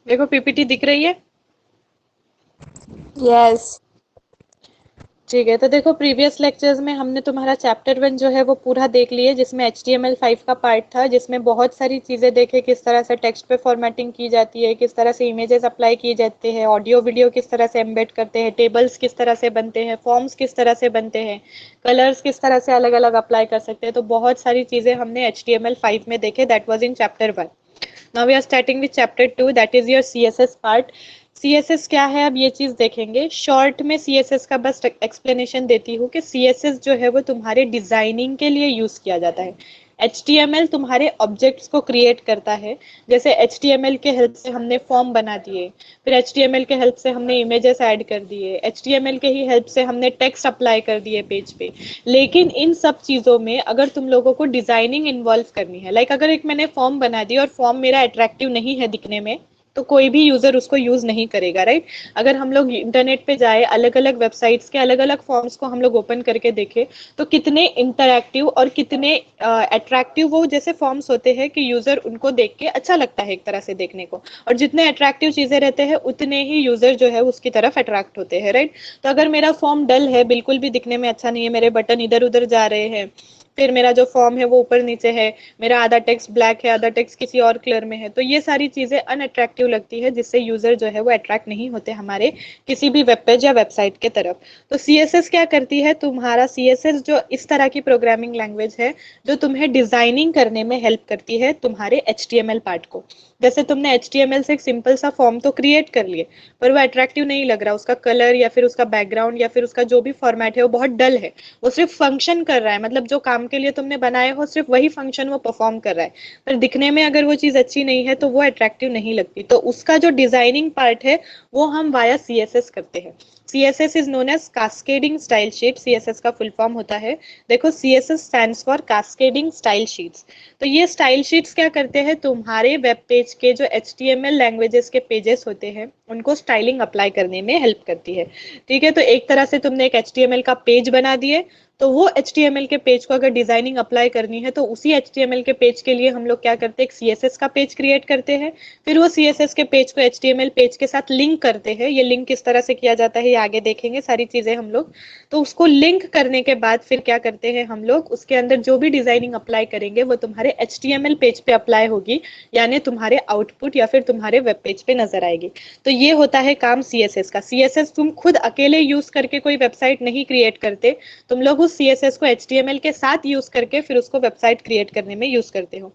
देखो पीपीटी दिख रही है। यस। ठीक है, तो देखो प्रीवियस लेक्चर्स में हमने तुम्हारा चैप्टर 1 जो है वो पूरा देख लिए, जिसमें HTML5 का पार्ट था, जिसमें बहुत सारी चीज़ें देखे, किस तरह से टेक्स्ट पे फॉर्मेटिंग की जाती है, किस तरह से इमेजेस अप्लाई किए जाते हैं, ऑडियो वीडियो किस तरह से एम्बेड करते हैं, टेबल्स किस तरह से बनते हैं, फॉर्म्स किस तरह से बनते हैं, कलर्स किस तरह से अलग अलग अप्लाई कर सकते हैं। तो बहुत सारी चीज़ें हमने HTML5 में देखे, that was in chapter 1। Now we are starting with chapter 2, that is your CSS part. CSS क्या है, अब ये चीज देखेंगे शॉर्ट में। CSS का बस एक्सप्लेनेशन देती हूँ कि CSS जो है वो तुम्हारे डिजाइनिंग के लिए यूज किया जाता है। HTML तुम्हारे ऑब्जेक्ट्स को क्रिएट करता है। जैसे HTML के हेल्प से हमने फॉर्म बना दिए, फिर HTML के हेल्प से हमने इमेजेस ऐड कर दिए, HTML के ही हेल्प से हमने टेक्स्ट अप्लाई कर दिए पेज पे। लेकिन इन सब चीज़ों में अगर तुम लोगों को डिजाइनिंग इन्वॉल्व करनी है, लाइक अगर एक मैंने फॉर्म बना दी और फॉर्म मेरा अट्रैक्टिव नहीं है दिखने में, तो कोई भी यूजर उसको यूज नहीं करेगा, राइट। अगर हम लोग इंटरनेट पे जाए, अलग अलग वेबसाइट्स के अलग अलग फॉर्म्स को हम लोग ओपन करके देखें, तो कितने इंटरैक्टिव और कितने अट्रैक्टिव वो जैसे फॉर्म्स होते हैं कि यूजर उनको देख के अच्छा लगता है एक तरह से देखने को। और जितने अट्रैक्टिव चीजें रहते हैं उतने ही यूजर जो है उसकी तरफ अट्रैक्ट होते हैं, राइट। तो अगर मेरा फॉर्म डल है, बिल्कुल भी दिखने में अच्छा नहीं है, मेरे बटन इधर उधर जा रहे हैं, फिर मेरा जो फॉर्म है वो ऊपर नीचे है, मेरा आधा टेक्स्ट ब्लैक है, आधा टेक्स्ट किसी और कलर में है, तो ये सारी चीजें अनअट्रैक्टिव लगती है, जिससे यूजर जो है वो अट्रैक्ट नहीं होते हमारे किसी भी वेब पेज या वेबसाइट के तरफ। तो CSS क्या करती है, तुम्हारा CSS जो इस तरह की प्रोग्रामिंग लैंग्वेज है जो तुम्हें डिजाइनिंग करने में हेल्प करती है तुम्हारे HTML पार्ट को। जैसे तुमने HTML से एक सिंपल सा फॉर्म तो क्रिएट कर लिए, पर वो अट्रैक्टिव नहीं लग रहा, उसका कलर या फिर उसका बैकग्राउंड या फिर उसका जो भी फॉर्मेट है वो बहुत डल है। वो सिर्फ फंक्शन कर रहा है, मतलब जो काम के लिए तुमने बनाए हो सिर्फ वही फंक्शन वो परफॉर्म कर रहा है, पर दिखने में अगर वो चीज अच्छी नहीं है तो वो अट्रैक्टिव नहीं लगती। तो उसका जो डिजाइनिंग पार्ट है वो हम वाया CSS करते हैं। CSS is known as cascading style sheet. CSS का फुल फॉर्म होता है, देखो CSS stands for cascading style sheets. तो ये स्टाइल शीट्स क्या करते हैं, तुम्हारे वेब पेज के जो HTML लैंग्वेजेस के पेजेस होते हैं उनको स्टाइलिंग अप्लाई करने में हेल्प करती है। ठीक है, तो एक तरह से तुमने एक HTML का पेज बना दिए, तो वो HTML के पेज को अगर डिजाइनिंग अप्लाई करनी है तो उसी HTML के पेज के लिए हम लोग क्या करते हैं, एक CSS का पेज क्रिएट करते हैं। फिर वो CSS के पेज को HTML पेज के साथ लिंक करते हैं। ये लिंक किस तरह से किया जाता है ये आगे देखेंगे सारी चीजें हम लोग। तो उसको लिंक करने के बाद फिर क्या करते हैं हम लोग, उसके अंदर जो भी डिजाइनिंग अप्लाई करेंगे वो तुम्हारे HTML पेज पे अप्लाई होगी, यानी तुम्हारे आउटपुट या फिर तुम्हारे वेब पेज पे नजर आएगी। तो ये होता है काम CSS का। CSS तुम खुद अकेले यूज करके कोई वेबसाइट नहीं क्रिएट करते, तुम लोग उस CSS को HTML के साथ यूज करके फिर उसको वेबसाइट क्रिएट करने में यूज करते हो।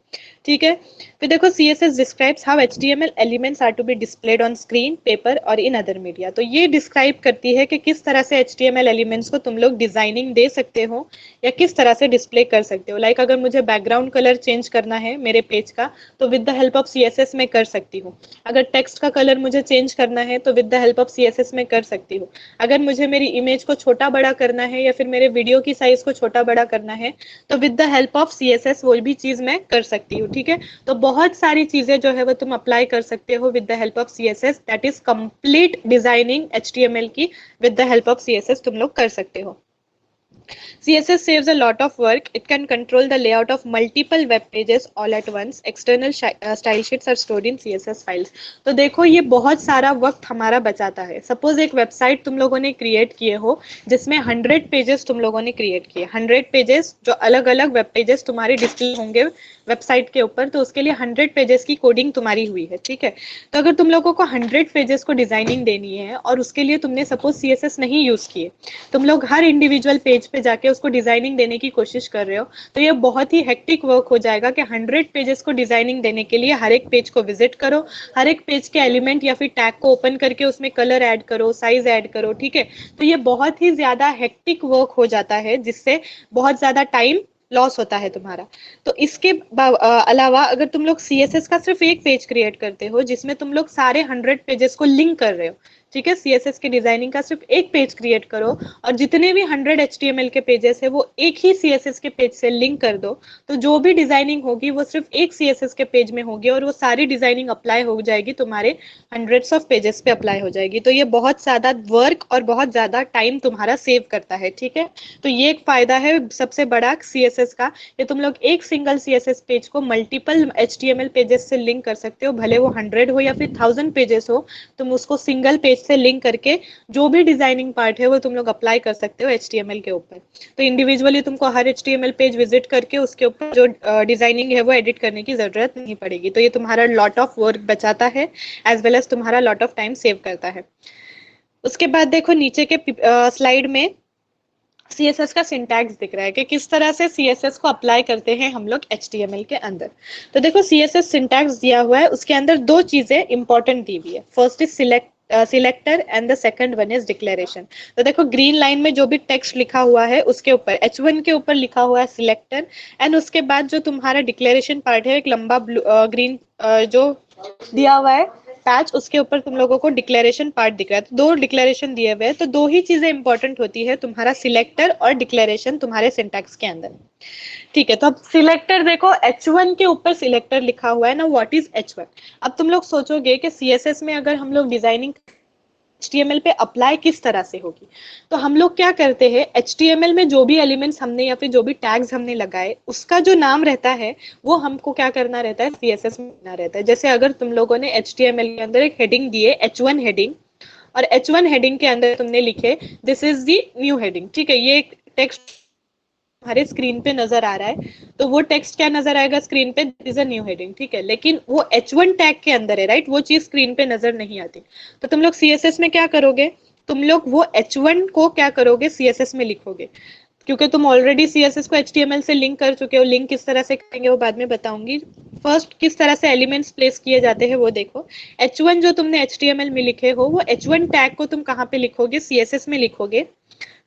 ठीक है, फिर देखो CSS describes how HTML elements are to be displayed on screen, paper or in other media. तो ये डिस्क्राइब करती है कि किस तरह से HTML एलिमेंट्स को तुम लोग डिजाइनिंग दे सकते हो या किस तरह से डिस्प्ले कर सकते हो। लाइक अगर मुझे बैकग्राउंड कलर चेंज करना है मेरे पेज का, तो with the help of CSS में कर सकती हूँ। अगर टेक्स्ट का कलर मुझे चेंज करना है तो with the help of CSS में कर सकती हूँ। अगर मुझे मेरी इमेज को छोटा बड़ा करना है या फिर मेरे वीडियो की साइज को छोटा बड़ा करना है, तो with the help of CSS वो भी चीज मैं कर सकती हूँ। ठीक है, तो बहुत सारी चीजें जो है वो तुम अप्लाई कर सकते हो with the help of CSS, that is complete designing HTML की with the help of CSS तुम लोग कर सकते हो। CSS saves a lot of work. It can control the layout of multiple web pages all at once. External style sheets are stored in CSS files. तो देखो ये बहुत सारा वक्त हमारा बचाता है। सपोज एक वेबसाइट तुम लोगों ने क्रिएट किए हो जिसमें 100 पेजेस तुम लोगों ने क्रिएट किए, 100 पेजेस जो अलग अलग वेब पेजेस तुम्हारे डिस्प्ले होंगे वेबसाइट के ऊपर, तो उसके लिए 100 पेजेस की कोडिंग तुम्हारी हुई है। ठीक है, तो अगर तुम लोगों को 100 पेजेस को डिजाइनिंग देनी है और उसके लिए तुमने सपोज CSS नहीं यूज किए, तुम लोग हर इंडिविजुअल पेज पे जाके उसको डिजाइनिंग देने की कोशिश कर रहे हो, तो ये बहुत ही हेक्टिक वर्क हो जाएगा कि 100 पेजेस को डिजाइनिंग देने के लिए हर एक पेज को विजिट करो, हर एक पेज के एलिमेंट या फिर टैग को ओपन करके उसमें कलर ऐड करो, साइज ऐड करो। ठीक है, तो ये बहुत ही ज्यादा हेक्टिक वर्क हो जाता है, जिससे बहुत ज्यादा टाइम लॉस होता है तुम्हारा। तो इसके अलावा अगर तुम लोग CSS का सिर्फ एक पेज क्रिएट करते हो जिसमें तुम लोग सारे 100 पेजेस को लिंक कर रहे हो, ठीक है, सीएसएस की डिजाइनिंग का सिर्फ एक पेज क्रिएट करो और जितने भी 100 एचटीएमएल के पेजेस है वो एक ही सीएसएस के पेज से लिंक कर दो, तो जो भी डिजाइनिंग होगी वो सिर्फ एक सीएसएस के पेज में होगी और वो सारी डिजाइनिंग अप्लाई हो जाएगी, तुम्हारे हंड्रेड्स ऑफ पेजेस पे अप्लाई हो जाएगी। तो ये बहुत ज्यादा वर्क और बहुत ज्यादा टाइम तुम्हारा सेव करता है। ठीक है, तो ये एक फायदा है सबसे बड़ा सीएसएस का, कि तुम लोग एक सिंगल सीएसएस पेज को मल्टीपल एचटीएमएल पेजेस से लिंक कर सकते हो, भले वो 100 हो या फिर 1000 पेजेस हो, तुम उसको सिंगल पेज से लिंक करके जो भी डिजाइनिंग पार्ट है वो तुम लोग अप्लाई कर सकते हो एचटीएमएल के ऊपर। तो इंडिविजुअली तुमको हर एचटीएमएल पेज विजिट करके उसके ऊपर जो डिजाइनिंग है वो एडिट करने की जरूरत नहीं पड़ेगी। तो ये तुम्हारा लॉट ऑफ वर्क बचाता है एज वेल एज तुम्हारा लॉट ऑफ टाइम सेव करता है। उसके बाद देखो नीचे के स्लाइड में सीएसएस का सिंटैक्स दिख रहा है कि किस तरह से सीएसएस को अप्लाई करते हैं हम लोग एचटीएमएल के अंदर। तो देखो सीएसएस सिंटैक्स दिया हुआ है, उसके अंदर दो चीजें इंपॉर्टेंट दी हुई है। First is selector and the second one is declaration. तो देखो ग्रीन लाइन में जो भी टेक्स्ट लिखा हुआ है उसके ऊपर H1 के ऊपर लिखा हुआ है सिलेक्टर, एंड उसके बाद जो तुम्हारा डिक्लेरेशन पार्ट है एक लंबा ग्रीन जो दिया हुआ है पैच, उसके ऊपर तुम लोगों को डिक्लेरेशन पार्ट दिख रहा है। तो दो डिक्लेरेशन दिए हुए हैं, तो दो ही चीजें इंपॉर्टेंट होती है, तुम्हारा सिलेक्टर और डिक्लेरेशन तुम्हारे सिंटैक्स के अंदर। ठीक है, तो अब सिलेक्टर देखो H1 के ऊपर सिलेक्टर लिखा हुआ है ना, व्हाट इज H1। अब तुम लोग सोचोगे कि सीएसएस में अगर हम लोग डिजाइनिंग HTML पे अप्लाई किस तरह से होगी, तो हम लोग क्या करते हैं HTML में जो भी एलिमेंट्स हमने या फिर जो भी टैग्स हमने लगाए उसका जो नाम रहता है वो हमको क्या करना रहता है, CSS में लिखना रहता है। जैसे अगर तुम लोगों ने HTML के अंदर एक हेडिंग दी है H1 हेडिंग, और H1 हेडिंग के अंदर तुमने लिखे this is the new heading. ठीक है, ये एक टेक्स्ट हमारे स्क्रीन पे नजर आ रहा है, तो वो टेक्स्ट क्या नजर आएगा स्क्रीन पे, this is a new heading. ठीक है, लेकिन वो H1 टैग के अंदर है, राइट, वो चीज स्क्रीन पे नजर नहीं आती। तो तुम लोग CSS में क्या करोगे, तुम लोग वो H1 को क्या करोगे CSS में लिखोगे, क्योंकि तुम ऑलरेडी CSS को HTML से लिंक कर चुके हो। लिंक किस तरह से करेंगे वो बाद में बताऊंगी, फर्स्ट किस तरह से एलिमेंट्स प्लेस किए जाते हैं वो देखो। H1 जो तुमने HTML में लिखे हो वो H1 टैग को तुम कहाँ पे लिखोगे, CSS में लिखोगे।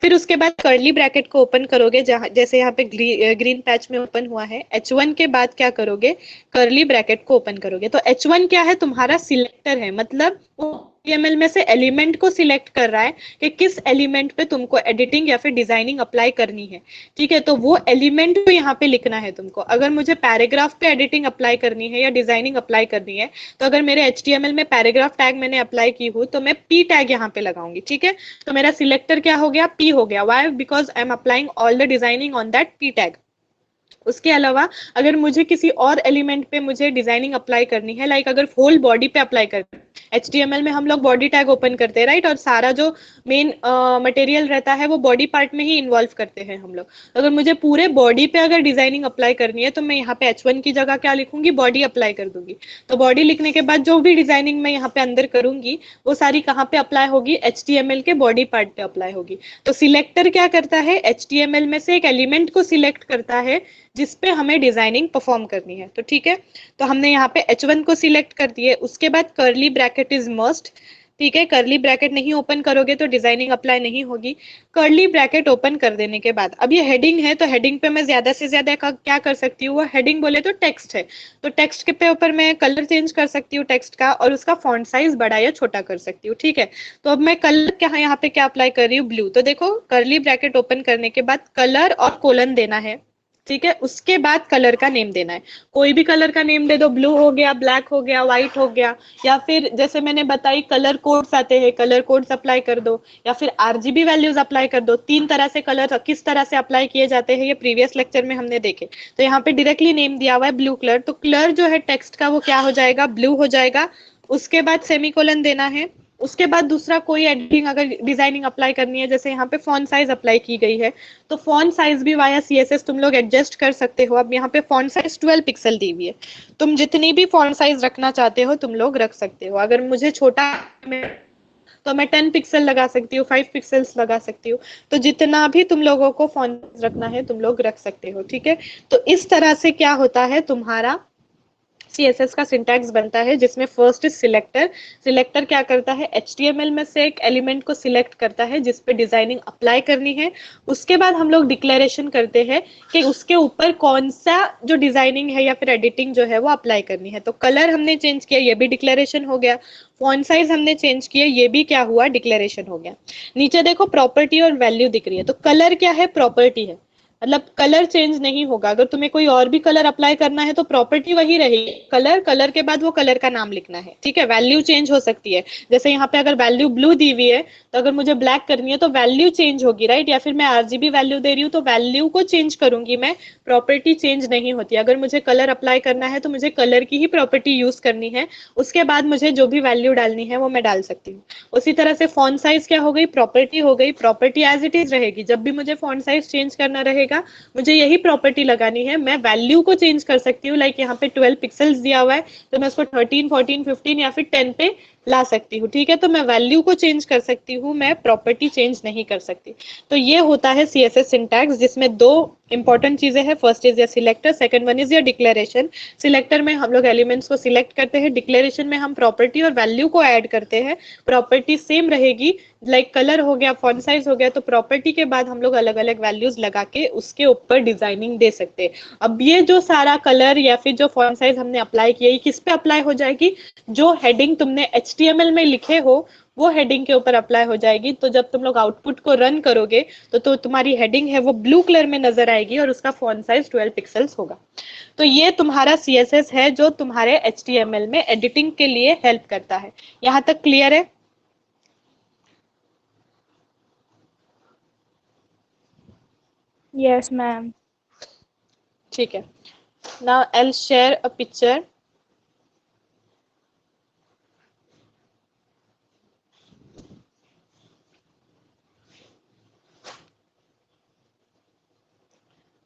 फिर उसके बाद कर्ली ब्रैकेट को ओपन करोगे, जहां जैसे यहाँ पे ग्रीन पैच में ओपन हुआ है। H1 के बाद क्या करोगे, कर्ली ब्रैकेट को ओपन करोगे। तो H1 क्या है, तुम्हारा सिलेक्टर है, मतलब वो HTML में से एलिमेंट को सिलेक्ट कर रहा है कि किस एलिमेंट पे तुमको एडिटिंग या फिर डिजाइनिंग अप्लाई करनी है। ठीक है, तो वो एलिमेंट को यहाँ पे लिखना है तुमको। अगर मुझे पैराग्राफ पे एडिटिंग अप्लाई करनी है या डिजाइनिंग अप्लाई करनी है, तो अगर मेरे HTML में पैराग्राफ टैग मैंने अप्लाई की हूँ तो मैं P टैग यहाँ पे लगाऊंगी। ठीक है, तो मेरा सिलेक्टर क्या हो गया, P हो गया। Why, because I am applying all the designing on that P tag. उसके अलावा अगर मुझे किसी और एलिमेंट पे मुझे डिजाइनिंग अप्लाई करनी है, लाइक अगर होल बॉडी पे अप्लाई करनी है, HTML में हम लोग बॉडी टैग ओपन करते हैं, राइट, और सारा जो मेन मटेरियल रहता है वो बॉडी पार्ट में ही इन्वॉल्व करते हैं हम लोग। अगर मुझे पूरे बॉडी पे अगर डिजाइनिंग अप्लाई करनी है तो मैं यहाँ पे H1 की जगह क्या लिखूंगी, बॉडी अप्लाई कर दूंगी। तो बॉडी लिखने के बाद जो भी डिजाइनिंग मैं यहाँ पे अंदर करूंगी वो सारी कहाँ पे अप्लाई होगी, HTML के बॉडी पार्ट पे अप्लाई होगी। तो सिलेक्टर क्या करता है, HTML में से एक एलिमेंट को सिलेक्ट करता है जिसपे हमें डिजाइनिंग परफॉर्म करनी है। तो ठीक है, तो हमने यहाँ पे H1 को सिलेक्ट कर दिए। उसके बाद कर्ली ब्रैकेट इज मस्ट। ठीक है, कर्ली ब्रैकेट नहीं ओपन करोगे तो डिजाइनिंग अप्लाई नहीं होगी। कर्ली ब्रैकेट ओपन कर देने के बाद अब ये हेडिंग है, तो हेडिंग पे मैं ज्यादा से ज्यादा क्या कर सकती हूँ, वो हेडिंग बोले तो टेक्स्ट है, तो टेक्स्ट के ऊपर मैं कलर चेंज कर सकती हूँ टेक्स्ट का, और उसका फॉन्ट साइज बड़ा या छोटा कर सकती हूँ। ठीक है, तो अब मैं कलर क्या यहाँ पे क्या अप्लाई कर रही हूँ, ब्लू। तो देखो कर्ली ब्रैकेट ओपन करने के बाद कलर और कोलन देना है। ठीक है, उसके बाद कलर का नेम देना है, कोई भी कलर का नेम दे दो, ब्लू हो गया, ब्लैक हो गया, व्हाइट हो गया, या फिर जैसे मैंने बताई कलर कोड्स आते हैं, कलर कोड्स अप्लाई कर दो, या फिर RGB वैल्यूज अप्लाई कर दो। 3 तरह से कलर किस तरह से अप्लाई किए जाते हैं ये प्रीवियस लेक्चर में हमने देखे। तो यहाँ पे डायरेक्टली नेम दिया हुआ है ब्लू कलर, तो कलर जो है टेक्स्ट का वो क्या हो जाएगा, ब्लू हो जाएगा। उसके बाद सेमीकोलन देना है। उसके बाद दूसरा कोई एडिटिंग अगर डिजाइनिंग अप्लाई करनी है, जैसे यहाँ पे फॉन्ट साइज अप्लाई की गई है, तो फॉन्ट साइज भी वाया CSS तुम लोग एडजस्ट कर सकते हो। अब यहाँ पे फॉन्ट साइज 12 पिक्सल दी हुई है, तुम जितनी भी फॉन्ट साइज रखना चाहते हो तुम लोग रख सकते हो। अगर मुझे छोटा तो मैं 10 पिक्सल लगा सकती हूँ, 5 पिक्सल्स लगा सकती हूँ। तो जितना भी तुम लोगों को फॉन्ट रखना है तुम लोग रख सकते हो। ठीक है, तो इस तरह से क्या होता है, तुम्हारा CSS का सिंटैक्स बनता है, जिसमें फर्स्ट इज सिलेक्टर। सिलेक्टर क्या करता है, HTML में से एक एलिमेंट को सिलेक्ट करता है जिस पे डिजाइनिंग अप्लाई करनी है। उसके बाद हम लोग डिक्लेरेशन करते हैं कि उसके ऊपर कौन सा जो डिजाइनिंग है या फिर एडिटिंग जो है वो अप्लाई करनी है। तो कलर हमने चेंज किया, ये भी डिक्लेरेशन हो गया। फॉन्ट साइज हमने चेंज किया, ये भी क्या हुआ, डिक्लेरेशन हो गया। नीचे देखो प्रॉपर्टी और वैल्यू दिख रही है, तो कलर क्या है, प्रॉपर्टी है, मतलब कलर चेंज नहीं होगा। अगर तुम्हें कोई और भी कलर अप्लाई करना है तो प्रॉपर्टी वही रहेगी, कलर, कलर के बाद वो कलर का नाम लिखना है, ठीक है। वैल्यू चेंज हो सकती है, जैसे यहाँ पे अगर वैल्यू ब्लू दी हुई है तो अगर मुझे ब्लैक करनी है तो वैल्यू चेंज होगी, राइट। या फिर मैं RGB वैल्यू दे रही हूँ तो वैल्यू को चेंज करूंगी मैं, प्रॉपर्टी चेंज नहीं होती। अगर मुझे कलर अप्लाई करना है तो मुझे कलर की ही प्रॉपर्टी यूज करनी है, उसके बाद मुझे जो भी वैल्यू डालनी है वो मैं डाल सकती हूँ। उसी तरह से फॉन्ट साइज क्या हो गई, प्रॉपर्टी हो गई, प्रॉपर्टी एज इट इज रहेगी। जब भी मुझे फॉन्ट साइज चेंज करना रहेगा मुझे यही प्रॉपर्टी लगानी है। मैं वैल्यू को चेंज कर सकती हूँ, लाइक यहाँ पे 12 पिक्सल्स दिया हुआ है तो मैं उसको 13, 14, 15 या फिर 10 पे ला सकती हूँ, ठीक है। तो मैं वैल्यू को चेंज कर सकती हूँ, मैं प्रॉपर्टी चेंज नहीं कर सकती। तो ये होता है CSS सिंटैक्स, जिसमें दो इंपॉर्टेंट चीजें हैं, first is your selector, second one is your declaration. Selector में हम लोग एलिमेंट्स को सिलेक्ट करते हैं, डिक्लेरेशन में हम प्रॉपर्टी और वैल्यू को ऐड करते हैं। प्रॉपर्टी सेम रहेगी, लाइक कलर हो गया, फॉन्ट साइज हो गया, तो प्रॉपर्टी के बाद हम लोग अलग अलग वैल्यूज लगा के उसके ऊपर डिजाइनिंग दे सकते हैं। अब ये जो सारा कलर या फिर जो फॉन्ट साइज हमने अप्लाई किया, ये किस पे अप्लाई हो जाएगी, जो हेडिंग तुमने HTML में लिखे हो वो हेडिंग के ऊपर अप्लाई हो जाएगी। तो जब तुम लोग आउटपुट को रन करोगे तो तुम्हारी हेडिंग है वो ब्लू कलर में नजर आएगी और उसका फॉन्ट साइज 12 पिक्सल्स होगा। तो ये तुम्हारा CSS है जो तुम्हारे HTML में एडिटिंग के लिए हेल्प करता है। यहाँ तक क्लियर है? Yes, ma'am. ठीक है। Now I'll share a picture.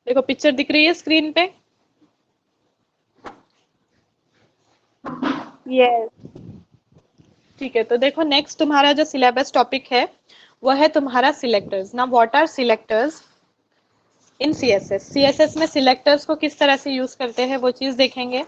देखो पिक्चर दिख रही है स्क्रीन पे? Yes. ठीक है, तो देखो नेक्स्ट तुम्हारा जो सिलेबस टॉपिक है वो है तुम्हारा सिलेक्टर्स। ना what are selectors in CSS। CSS में सिलेक्टर्स को किस तरह से यूज करते हैं वो चीज देखेंगे।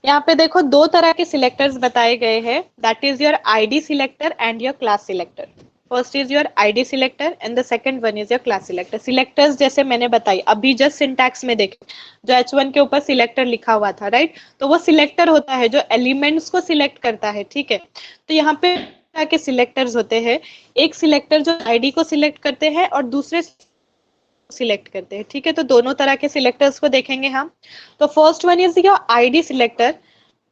यहाँ पे देखो दो तरह के सिलेक्टर्स बताए गए हैं, that is your ID selector and your class selector. First is your ID selector and the second one is your class selector. Selectors जैसे मैंने बताई अभी जस्ट सिंटैक्स में देखे, जो H1 के ऊपर सिलेक्टर लिखा हुआ था, राइट। तो वो सिलेक्टर होता है जो एलिमेंट्स को सिलेक्ट करता है, ठीक है। तो यहाँ पे तरह के सिलेक्टर्स होते हैं, एक सिलेक्टर जो ID को सिलेक्ट करते हैं और दूसरे सिलेक्ट करते हैं, ठीक है। तो दोनों तरह के सिलेक्टर्स को देखेंगे हम। तो first one is your ID selector.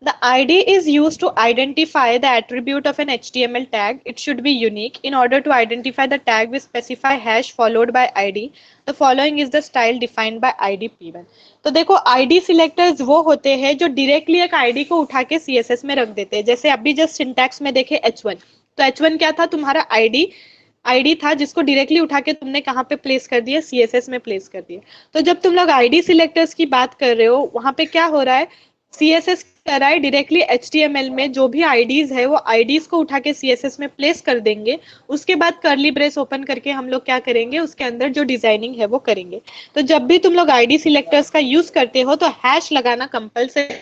The ID is used to identify the attribute of an HTML tag. It should be unique. In order to identify the tag, we specify hash followed by ID. The following is the style defined by ID P1. तो देखो ID selectors वो होते हैं जो directly एक ID को उठा के CSS में रख देते हैं। जैसे अभी जस्ट सिंटैक्स में देखे H1, तो H1 क्या था, तुम्हारा ID था जिसको डायरेक्टली उठा के तुमने कहाँ पे प्लेस कर दिया, CSS में प्लेस कर दिया। तो जब तुम लोग ID सिलेक्टर्स की बात कर रहे हो वहां पे क्या हो रहा है, CSS कर रहा है डायरेक्टली HTML में जो भी IDs है वो IDs को उठा के CSS में प्लेस कर देंगे। उसके बाद कर्ली ब्रेस ओपन करके हम लोग क्या करेंगे, उसके अंदर जो डिजाइनिंग है वो करेंगे। तो जब भी तुम लोग ID सिलेक्टर्स का यूज करते हो तो हैश लगाना कंपलसरी,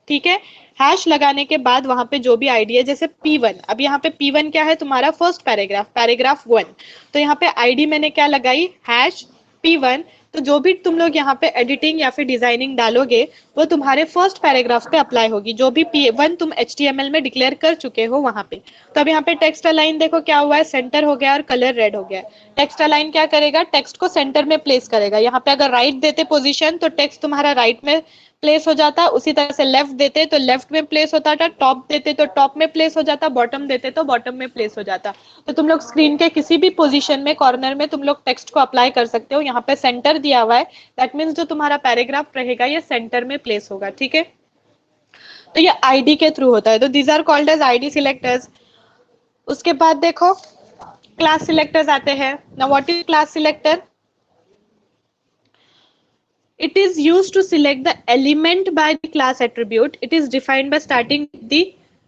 ठीक है। हैश लगाने के बाद वहां पे जो भी आईडी है, जैसे P1, अब यहाँ पे P1 क्या है, तुम्हारा फर्स्ट पैराग्राफ, पैराग्राफ 1। तो यहाँ पे आईडी मैंने क्या लगाई, हैश P1। तो जो भी तुम लोग यहाँ पे एडिटिंग या फिर डिजाइनिंग डालोगे वो तुम्हारे फर्स्ट पैराग्राफ पे अप्लाई होगी, जो भी P1 तुम HTML में डिक्लेयर कर चुके हो वहां पे। तो अब यहाँ पे टेक्स्ट अलाइन देखो क्या हुआ है, सेंटर हो गया और कलर रेड हो गया। टेक्स्ट अलाइन क्या करेगा, टेक्स्ट को सेंटर में प्लेस करेगा। यहाँ पे अगर राइट देते पोजीशन तो टेक्स्ट तुम्हारा राइट में प्लेस हो जाता, उसी तरह से लेफ्ट देते तो लेफ्ट में प्लेस होता था, टॉप देते तो टॉप में प्लेस हो जाता, बॉटम देते तो बॉटम में प्लेस हो जाता। तो तुम लोग स्क्रीन के किसी भी पोजीशन में कॉर्नर में तुम लोग टेक्स्ट को अप्लाई कर सकते हो। यहाँ पे सेंटर दिया हुआ है, दैट मीन्स जो तुम्हारा पैराग्राफ रहेगा ये सेंटर में प्लेस होगा, ठीक है। तो ये आईडी के थ्रू होता है, तो these are called as ID selectors. उसके बाद देखो क्लास सिलेक्टर्स आते हैं। Now what is class selector? It is used to select the element by the class attribute. It is defined by starting the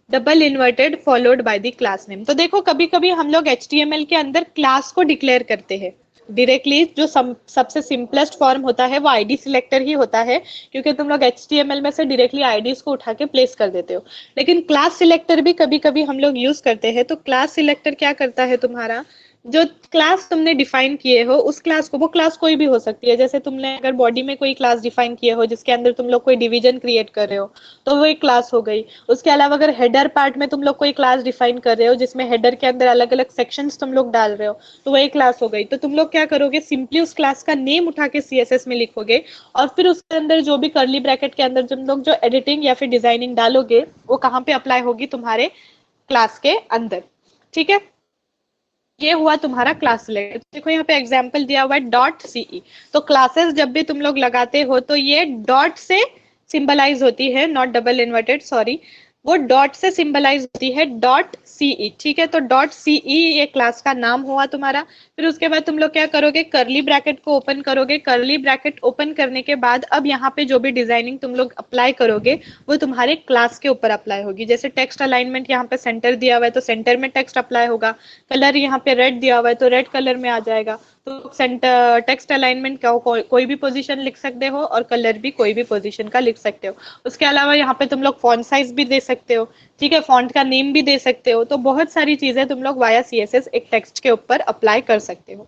double inverted followed by the class name. तो देखो कभी कभी हम लोग HTML के अंदर क्लास को declare करते हैं, डायरेक्टली जो सबसे सिंपलेस्ट फॉर्म होता है वो आईडी सिलेक्टर ही होता है, क्योंकि तुम लोग HTML में से डायरेक्टली आईडीज को उठा के प्लेस कर देते हो। लेकिन क्लास सिलेक्टर भी कभी कभी हम लोग यूज करते हैं। तो क्लास सिलेक्टर क्या करता है, तुम्हारा जो क्लास तुमने डिफाइन किए हो उस क्लास को, वो क्लास कोई भी हो सकती है, जैसे तुमने अगर बॉडी में कोई क्लास डिफाइन किए हो जिसके अंदर तुम लोग कोई डिवीजन क्रिएट कर रहे हो तो वो एक क्लास हो गई। उसके अलावा अगर हेडर पार्ट में तुम लोग कोई क्लास डिफाइन कर रहे हो जिसमें हेडर के अंदर अलग अलग सेक्शंस तुम लोग डाल रहे हो तो वो एक क्लास हो गई। तो तुम लोग क्या करोगे, सिंपली उस क्लास का नेम उठा के CSS में लिखोगे और फिर उसके अंदर जो भी कर्ली ब्रैकेट के अंदर तुम लोग जो एडिटिंग या फिर डिजाइनिंग डालोगे वो कहाँ पे अप्लाई होगी, तुम्हारे क्लास के अंदर। ठीक है, ये हुआ तुम्हारा क्लास सिलेक्ट। देखो यहाँ पे एग्जांपल दिया हुआ है .ce। तो क्लासेस जब भी तुम लोग लगाते हो तो ये डॉट से सिंबलाइज होती है, नॉट डबल इन्वर्टेड, सॉरी, वो डॉट से सिंबलाइज होती है .ce। ठीक है, तो .ce ये क्लास का नाम हुआ तुम्हारा। फिर उसके बाद तुम लोग क्या करोगे, कर्ली ब्रैकेट को ओपन करोगे। कर्ली ब्रैकेट ओपन करने के बाद अब यहाँ पे जो भी डिजाइनिंग तुम लोग अप्लाई करोगे वो तुम्हारे क्लास के ऊपर अप्लाई होगी। जैसे टेक्स्ट अलाइनमेंट यहाँ पे सेंटर दिया हुआ है तो सेंटर में टेक्स्ट अप्लाई होगा। कलर यहाँ पे रेड दिया हुआ है तो रेड कलर में आ जाएगा। तो सेंटर टेक्स्ट अलाइनमेंट का कोई भी पोजीशन लिख सकते हो और कलर भी कोई भी पोजीशन का लिख सकते हो। उसके अलावा यहाँ पे तुम लोग फॉन्ट साइज भी दे सकते हो। ठीक है, फॉन्ट का नेम भी दे सकते हो। तो बहुत सारी चीजें तुम लोग वाया CSS एक टेक्स्ट के ऊपर अप्लाई कर सकते हो।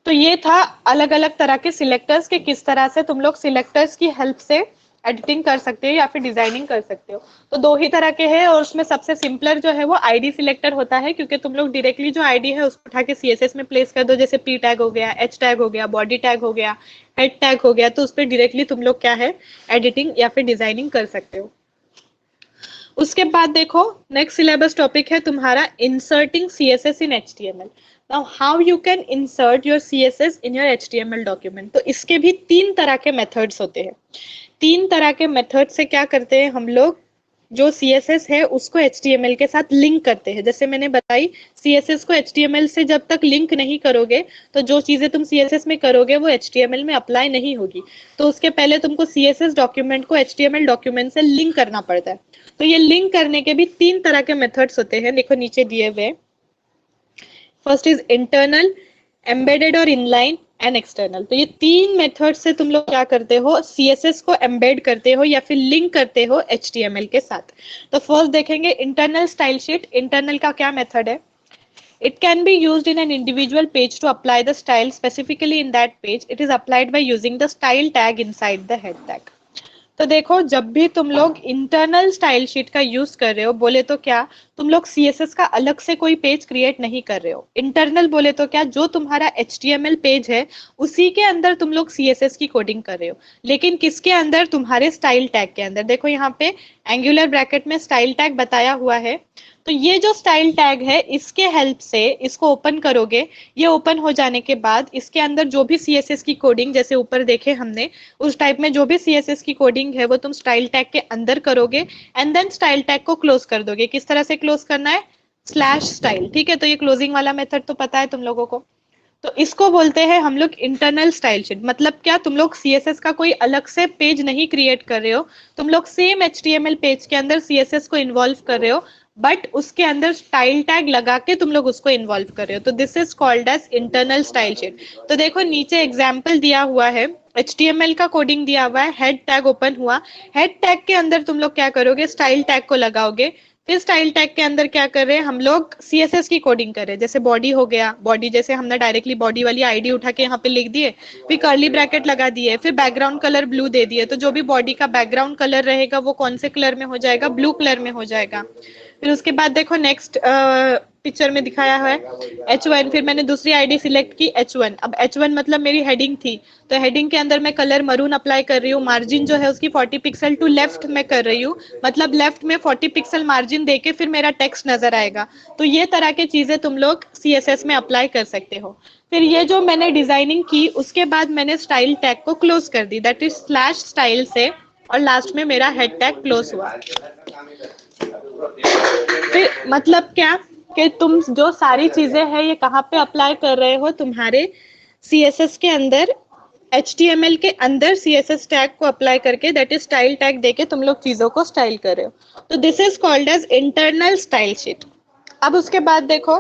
तो ये था अलग अलग तरह के सिलेक्टर्स के किस तरह से तुम लोग सिलेक्टर्स की हेल्प से एडिटिंग कर सकते हो या फिर डिजाइनिंग कर सकते हो। तो दो ही तरह के हैं और उसमें सबसे सिंपलर जो है वो आईडी सिलेक्टर होता है, क्योंकि तुम लोग डायरेक्टली जो आईडी है उसको उठा के CSS में प्लेस कर दो। जैसे P टैग हो गया, H टैग हो गया, बॉडी टैग हो गया, हेड टैग हो गया, तो उस पर डायरेक्टली तुम लोग क्या है एडिटिंग या फिर डिजाइनिंग कर सकते हो। उसके बाद देखो नेक्स्ट सिलेबस टॉपिक है तुम्हारा inserting CSS in HTML। Now how you can insert your CSS in your HTML document. तो इसके भी तीन तरह के मेथड्स होते हैं। तीन तरह के मेथड से क्या करते हैं हम लोग, जो CSS है उसको HTML के साथ लिंक करते हैं। जैसे मैंने बताई CSS को HTML से जब तक लिंक नहीं करोगे तो जो चीजें तुम CSS में करोगे वो HTML में अप्लाई नहीं होगी। तो उसके पहले तुमको CSS डॉक्यूमेंट को HTML डॉक्यूमेंट से लिंक करना पड़ता है। तो ये लिंक करने के भी तीन तरह के मेथड्स होते हैं, देखो नीचे दिए हुए। फर्स्ट इज इंटरनल, एम्बेडेड और इनलाइन एंड एक्सटर्नल। तो ये तीन मेथड से तुम लोग क्या करते हो, CSS को एम्बेड करते हो या फिर लिंक करते हो HTML के साथ। तो फर्स्ट देखेंगे इंटरनल स्टाइल शीट। इंटरनल का क्या मेथड है, it can be used in an individual page to apply the style specifically in that page. It is applied by using the style tag inside the head tag. तो देखो जब भी तुम लोग internal style sheet का use कर रहे हो, बोले तो क्या तुम लोग CSS का अलग से कोई पेज क्रिएट नहीं कर रहे हो। इंटरनल बोले तो क्या, जो तुम्हारा HTML पेज है उसी के अंदर तुम लोग CSS की कोडिंग कर रहे हो, लेकिन किसके अंदर, तुम्हारे स्टाइल टैग के अंदर। देखो यहाँ पे एंगुलर ब्रैकेट में स्टाइल टैग बताया हुआ है। तो ये जो स्टाइल टैग है इसके हेल्प से इसको ओपन करोगे। ये ओपन हो जाने के बाद इसके अंदर जो भी CSS की कोडिंग, जैसे ऊपर देखे हमने उस टाइप में जो भी CSS की कोडिंग है वो तुम स्टाइल टैग के अंदर करोगे एंड देन स्टाइल टैग को क्लोज कर दोगे। किस तरह से क्लोज करना है, /style। ठीक है, तो ये क्लोजिंग वाला मेथड तो पता है तुम लोगों को। तो इसको बोलते हैं हम लोग इंटरनल स्टाइल शीट। मतलब क्या, तुम लोग CSS का कोई अलग से पेज नहीं क्रिएट कर रहे हो, तुम लोग सेम HTML पेज के अंदर CSS को इन्वॉल्व कर रहे हो, बट उसके अंदर स्टाइल टैग लगा के तुम लोग उसको इन्वॉल्व कर रहे हो। तो this is called as internal style sheet. तो देखो नीचे एग्जाम्पल दिया हुआ है, HTML का कोडिंग दिया हुआ है, हेड टैग ओपन हुआ, हेड टैग के अंदर तुम लोग क्या करोगे, स्टाइल टैग को लगाओगे। फिर स्टाइल टैग के अंदर क्या कर रहे हैं हम लोग, CSS की कोडिंग कर रहे हैं। जैसे बॉडी हो गया, बॉडी जैसे हमने डायरेक्टली बॉडी वाली आईडी उठा के यहाँ पे लिख दिए, फिर कर्ली ब्रैकेट लगा दिए, फिर बैकग्राउंड कलर ब्लू दे दिए। तो जो भी बॉडी का बैकग्राउंड कलर रहेगा वो कौन से कलर में हो जाएगा, ब्लू कलर में हो जाएगा। फिर उसके बाद देखो नेक्स्ट पिक्चर में दिखाया है H1। फिर मैंने दूसरी आईडी सिलेक्ट की H1। अब H1 मतलब मेरी हेडिंग थी, तो हेडिंग के अंदर मैं कलर मरून अप्लाई कर रही हूँ। मार्जिन जो है उसकी 40 पिक्सल टू लेफ्ट में कर रही हूँ, मतलब लेफ्ट में 40 पिक्सल मार्जिन देके फिर मेरा टेक्स्ट नजर आएगा। तो ये तरह की चीजें तुम लोग CSS में अप्लाई कर सकते हो। फिर ये जो मैंने डिजाइनिंग की उसके बाद मैंने स्टाइल टैग को क्लोज कर दी, दैट इज /style से, और लास्ट में मेरा हेड टैग क्लोज हुआ। फिर मतलब क्या कि तुम जो सारी चीजें हैं ये कहाँ पे अप्लाई कर रहे हो, तुम्हारे CSS के अंदर, HTML के अंदर CSS टैग को अप्लाई करके, दैट इज स्टाइल टैग देके तुम लोग चीजों को स्टाइल कर रहे हो। तो this is called as internal style sheet. अब उसके बाद देखो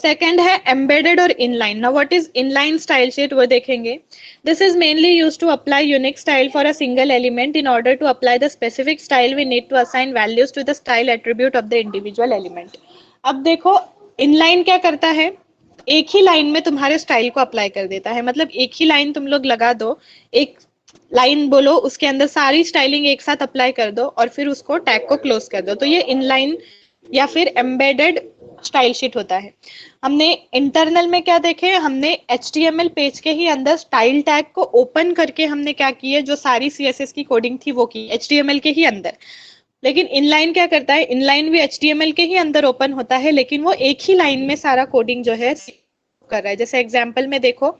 सेकेंड है एम्बेडेड और inline. Now what is inline style sheet वो देखेंगे। This is mainly used to apply unique style for a single element. In order to apply the specific style we need to assign values to the style attribute of the individual element. अब देखो inline क्या करता है, एक ही line में तुम्हारे style को apply कर देता है। मतलब एक ही लाइन तुम लोग लगा दो, एक लाइन बोलो, उसके अंदर सारी स्टाइलिंग एक साथ अप्लाई कर दो और फिर उसको टैग को क्लोज कर दो। तो ये इनलाइन या फिर एम्बेडेड स्टाइल शीट होता है। हमने इंटरनल में क्या देखे, हमने HTML पेज के ही अंदर स्टाइल टैग को ओपन करके हमने क्या किए, जो सारी CSS की कोडिंग थी वो की HTML के ही अंदर। लेकिन इनलाइन क्या करता है, इनलाइन भी HTML के ही अंदर ओपन होता है, लेकिन वो एक ही लाइन में सारा कोडिंग जो है कर रहा है। जैसे एग्जांपल में देखो,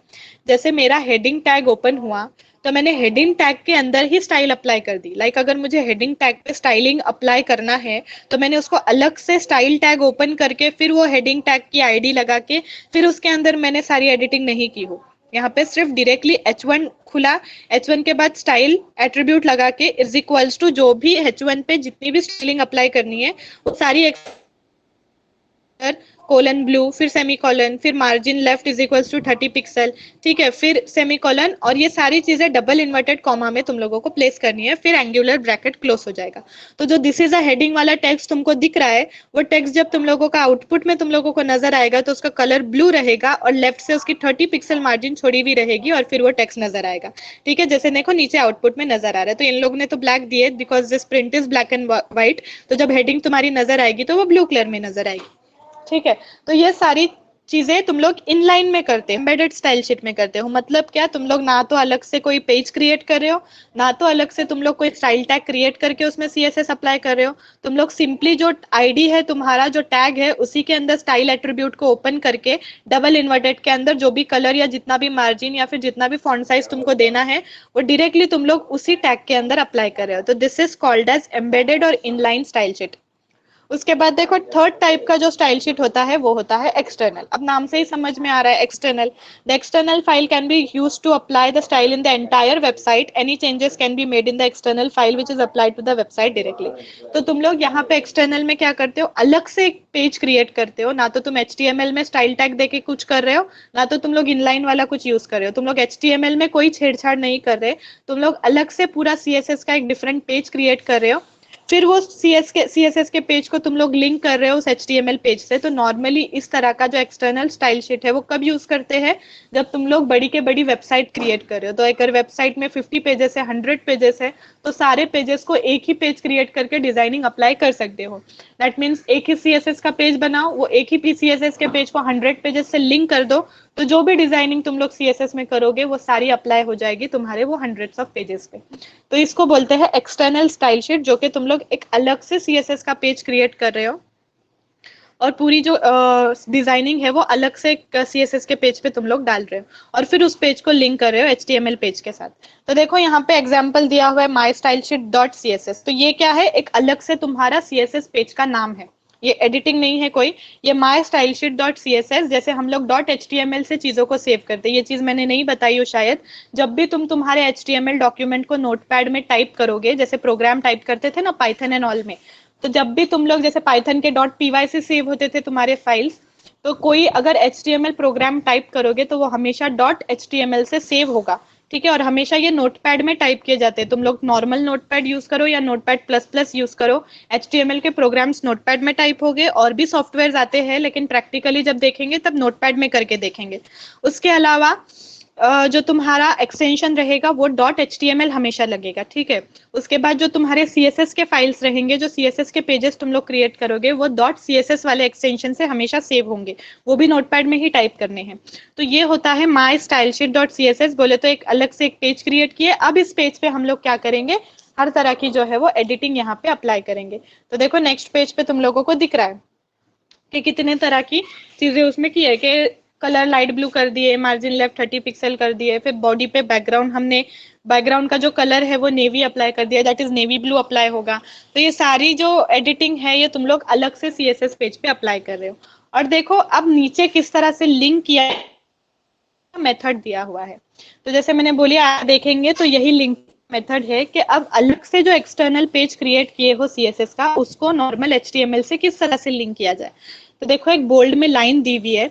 जैसे मेरा हेडिंग टैग ओपन हुआ तो मैंने हेडिंग टैग के अंदर ही स्टाइल अप्लाई कर दी। लाइक अगर मुझे हेडिंग टैग पे स्टाइलिंग अप्लाई करना है तो मैंने उसको अलग से स्टाइल टैग ओपन करके फिर वो हेडिंग टैग की ID लगा के फिर उसके अंदर मैंने सारी एडिटिंग नहीं की हो। यहाँ पे सिर्फ डायरेक्टली H1 खुला, H1 के बाद स्टाइल एट्रीब्यूट लगा के इज इक्वल्स टू जो भी H1 पे जितनी भी स्टाइलिंग अप्लाई करनी है वो सारी कोलन ब्लू, फिर सेमीकोलन, फिर margin left is equals to 30 pixel, ठीक है, फिर सेमीकोलन, और ये सारी चीजें डबल इन्वर्टेड कॉमा में तुम लोगों को प्लेस करनी है, फिर एंगुलर ब्रैकेट क्लोज हो जाएगा। तो जो दिस इज अ हेडिंग वाला टेक्स्ट तुमको दिख रहा है, वो टेक्स्ट जब तुम लोगों का आउटपुट में तुम लोगों को नजर आएगा तो उसका कलर ब्लू रहेगा और लेफ्ट से उसकी 30 पिक्सल मार्जिन छोड़ी हुई रहेगी और फिर वो टेक्स्ट नजर आएगा। ठीक है, जैसे देखो नीचे आउटपुट में नजर आ रहा है। तो इन लोगों ने तो ब्लैक दिए because this print is black and white, तो जब हेडिंग तुम्हारी नजर आएगी तो वो ब्लू कलर में नजर आएगी। ठीक है, तो ये सारी चीजें तुम लोग इनलाइन में करते हो, एम्बेडेड स्टाइल शीट में करते हो। मतलब क्या, तुम लोग ना तो अलग से कोई पेज क्रिएट कर रहे हो, ना तो अलग से तुम लोग कोई स्टाइल टैग क्रिएट करके उसमें CSS अप्लाई कर रहे हो। तुम लोग सिंपली जो ID है तुम्हारा, जो टैग है, उसी के अंदर स्टाइल एट्रीब्यूट को ओपन करके डबल इन्वर्टेड के अंदर जो भी कलर या जितना भी मार्जिन या फिर जितना भी फॉन्ट साइज तुमको देना है वो डायरेक्टली तुम लोग उसी टैग के अंदर अप्लाई कर रहे हो। तो this is called as embedded और इनलाइन स्टाइल शीट। उसके बाद देखो थर्ड टाइप का जो स्टाइल शीट होता है वो होता है एक्सटर्नल। अब नाम से ही समझ में आ रहा है external. The external file can be use to apply the style in the entire website. Any changes can be made in the external file which is applied to the website directly. तो तुम लोग यहाँ पे external में क्या करते हो, अलग से एक पेज क्रिएट करते हो। ना तो तुम HTML में स्टाइल टैग देके कुछ कर रहे हो, ना तो तुम लोग इनलाइन वाला कुछ यूज कर रहे हो। तुम लोग HTML में कोई छेड़छाड़ नहीं कर रहे, तुम लोग अलग से पूरा CSS का एक डिफरेंट पेज क्रिएट कर रहे हो। फिर वो CSS के पेज को तुम लोग लिंक कर रहे हो उस HTML पेज से। तो नॉर्मली इस तरह का जो एक्सटर्नल स्टाइल शीट है वो कब यूज करते हैं, जब तुम लोग बड़ी के बड़ी वेबसाइट क्रिएट कर रहे हो। तो अगर वेबसाइट में 50 पेजेस है, 100 पेजेस है, तो सारे पेजेस को एक ही पेज क्रिएट करके डिजाइनिंग अप्लाई कर सकते हो। दैट मीन्स एक ही CSS का पेज बनाओ, वो एक ही CSS के पेज को 100 पेजेस से लिंक कर दो, तो जो भी डिजाइनिंग तुम लोग CSS में करोगे वो सारी अप्लाई हो जाएगी तुम्हारे वो हंड्रेड्स ऑफ पेजेस पे। तो इसको बोलते हैं एक्सटर्नल स्टाइल शीट, जो कि तुम लोग एक अलग से CSS का पेज क्रिएट कर रहे हो और पूरी जो डिजाइनिंग है वो अलग से CSS के पेज पे तुम लोग डाल रहे हो और फिर उस पेज को लिंक कर रहे हो HTML पेज के साथ। तो देखो यहाँ पे एग्जांपल दिया हुआ है mystylesheet.css। तो ये क्या है, एक अलग से तुम्हारा CSS पेज का नाम है, ये एडिटिंग नहीं है कोई। ये mystylesheet.css, जैसे हम लोग .html से चीजों को सेव करते हैं, ये चीज मैंने नहीं बताई हो शायद। जब भी तुम तुम्हारे HTML डॉक्यूमेंट को नोटपैड में टाइप करोगे, जैसे प्रोग्राम टाइप करते थे ना पाइथन एंड ऑल में, तो जब भी तुम लोग जैसे पाइथन के .py से सेव होते थे तुम्हारे फाइल्स, तो कोई अगर HTML प्रोग्राम टाइप करोगे तो वो हमेशा .html से सेव होगा। ठीक है, और हमेशा ये नोटपैड में टाइप किए जाते हैं। तुम लोग नॉर्मल नोटपैड यूज करो या नोटपैड++ यूज करो, HTML के प्रोग्राम्स नोटपैड में टाइप होंगे। और भी सॉफ्टवेयर आते हैं, लेकिन प्रैक्टिकली जब देखेंगे तब नोटपैड में करके देखेंगे। उसके अलावा जो तुम्हारा एक्सटेंशन रहेगा वो .html हमेशा लगेगा। ठीक है, उसके बाद जो तुम्हारे CSS के फाइल्स रहेंगे, जो CSS के पेजेस तुम लोग क्रिएट करोगे, वो .css वाले एक्सटेंशन से हमेशा सेव होंगे, वो भी नोटपैड में ही टाइप करने हैं। तो ये होता है mystylesheet.css। बोले तो एक अलग से एक पेज क्रिएट किए। अब इस पेज पे हम लोग क्या करेंगे, हर तरह की जो है वो एडिटिंग यहाँ पे अप्लाई करेंगे। तो देखो नेक्स्ट पेज पे तुम लोगों को दिख रहा है कि कितने तरह की चीजें उसमें की है, कि कलर लाइट ब्लू कर दिए, मार्जिन लेफ्ट 30 पिक्सल कर दिए, फिर बॉडी पे बैकग्राउंड, हमने बैकग्राउंड का जो कलर है वो नेवी अप्लाई कर दिया, that is navy blue apply होगा। तो ये सारी जो एडिटिंग है ये तुम लोग अलग से CSS पेज पे अप्लाई कर रहे हो। और देखो अब नीचे किस तरह से लिंक किया मेथड दिया हुआ है। तो जैसे मैंने बोली आप देखेंगे तो यही लिंक मेथड है कि अब अलग से जो एक्सटर्नल पेज क्रिएट किए हो CSS का, उसको नॉर्मल HTML से किस तरह से लिंक किया जाए। तो देखो एक बोल्ड में लाइन दी हुई है,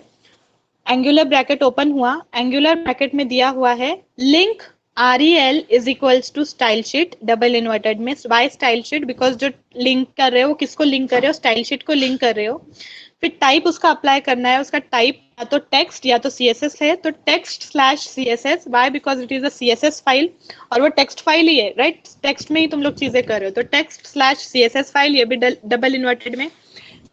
एंगुलर ब्रैकेट ओपन हुआ, एंगुलर ब्रैकेट में दिया हुआ है link REL is equals to style sheet, double inverted में वाई स्टाइल शीट, बिकॉज जो लिंक कर रहे हो किसको लिंक कर रहे हो, स्टाइल शीट को लिंक कर रहे हो। फिर टाइप उसका अप्लाई करना है, उसका टाइप या तो टेक्स्ट या तो CSS है, तो text slash CSS, why because it is a CSS file, और वो टेक्स्ट फाइल ही है, राइट, टेक्स्ट में ही तुम लोग चीजें कर रहे हो, तो टेक्स्ट स्लैश CSS फाइल, ये भी डबल इन्वर्टेड में।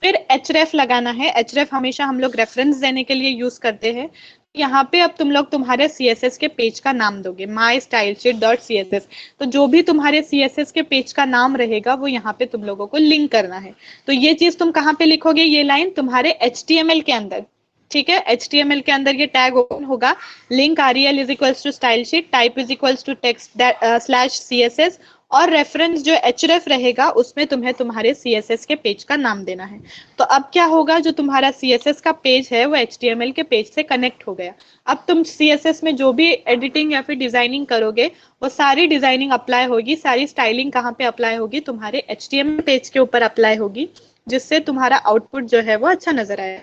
फिर href लगाना है, href हमेशा हम लोग रेफरेंस देने के लिए यूज करते हैं। यहाँ पे अब तुम लोग तुम्हारे CSS के पेज का नाम दोगे, mystylesheet.css, तो जो भी तुम्हारे CSS के पेज का नाम रहेगा वो यहाँ पे तुम लोगों को लिंक करना है। तो ये चीज तुम कहाँ पे लिखोगे, ये लाइन तुम्हारे HTML के अंदर, ठीक है, HTML के अंदर ये टैग ओपन होगा, link REL is equals to style sheet, type is equals to text slash CSS, और रेफरेंस जो href रहेगा उसमें तुम्हें तुम्हारे CSS के पेज का नाम देना है। तो अब क्या होगा, जो तुम्हारा CSS का पेज है वो HTML के पेज से कनेक्ट हो गया। अब तुम CSS में जो भी एडिटिंग या फिर डिजाइनिंग करोगे वो सारी डिजाइनिंग अप्लाई होगी, सारी स्टाइलिंग कहाँ पे अप्लाई होगी, तुम्हारे HTML पेज के ऊपर अप्लाई होगी, जिससे तुम्हारा आउटपुट जो है वो अच्छा नजर आए।